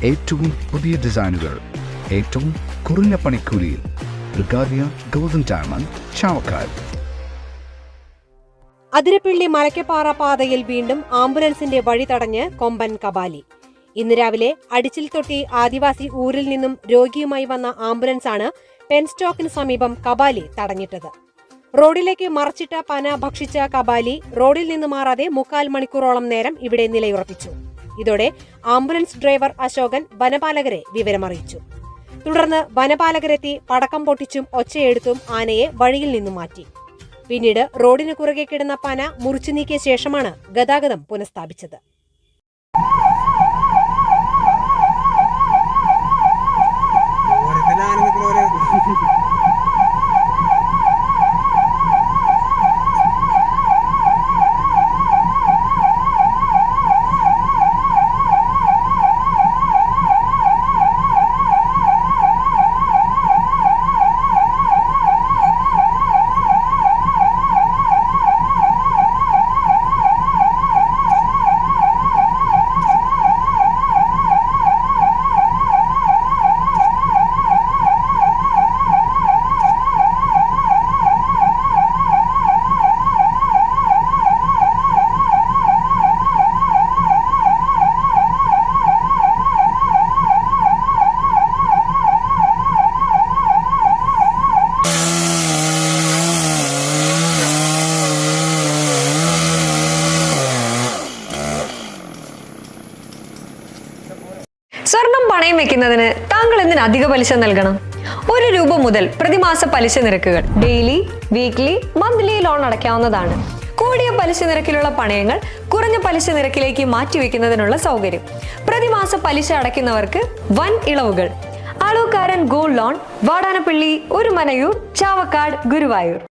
ഏറ്റവും പുതിയ ഡിസൈനുകൾ ഏറ്റവും കുറഞ്ഞ പണിക്കൂലിയിൽ ബ്രിഗാദിയ ഗോൾഡൻ ഡയമണ്ട് ചാവക്കാട്. അതിരപ്പിള്ളി മലക്കപ്പാറ പാതയിൽ വീണ്ടും ആംബുലൻസിന്റെ വഴി തടഞ്ഞ് കൊമ്പൻ കബാലി. ഇന്ന് രാവിലെ അടിച്ചിൽത്തൊട്ടി ആദിവാസി ഊരിൽ നിന്നും രോഗിയുമായി വന്ന ആംബുലൻസാണ് പെൻസ്റ്റോക്കിന് സമീപം കബാലി തടഞ്ഞിട്ടത്. റോഡിലേക്ക് മറച്ചിട്ട പന ഭക്ഷിച്ച കബാലി റോഡിൽ നിന്ന് മാറാതെ 3/4 മണിക്കൂറോളം നേരം ഇവിടെ നിലയുറപ്പിച്ചു. ഇതോടെ ആംബുലൻസ് ഡ്രൈവർ അശോകൻ വനപാലകരെ വിവരമറിയിച്ചു. തുടർന്ന് വനപാലകരെത്തി പടക്കം പൊട്ടിച്ചും ഒച്ചയെടുത്തും ആനയെ വഴിയിൽ നിന്നും മാറ്റി. പിന്നീട് റോഡിന് കുറുകെ കിടന്ന പന മുറിച്ചു നീക്കിയ ശേഷമാണ് ഗതാഗതം പുനഃസ്ഥാപിച്ചത്. സ്വർണം പണയം വെക്കുന്നതിന് താങ്കൾ എന്തിന് അധിക പലിശ നൽകണം? 1 രൂപ മുതൽ പ്രതിമാസ പലിശ നിരക്കുകൾ ഡെയിലി, വീക്ക്ലി, മന്ത്ലി ലോൺ അടയ്ക്കാവുന്നതാണ്. കൂടിയ പലിശ നിരക്കിലുള്ള പണയങ്ങൾ കുറഞ്ഞ പലിശ നിരക്കിലേക്ക് മാറ്റിവെക്കുന്നതിനുള്ള സൗകര്യം. പ്രതിമാസ പലിശ അടയ്ക്കുന്നവർക്ക് വൻ ഇളവുകൾ. Alukkaran gold loan, Vadanappally, Orumanayur, Chavakkad, Guruvayur.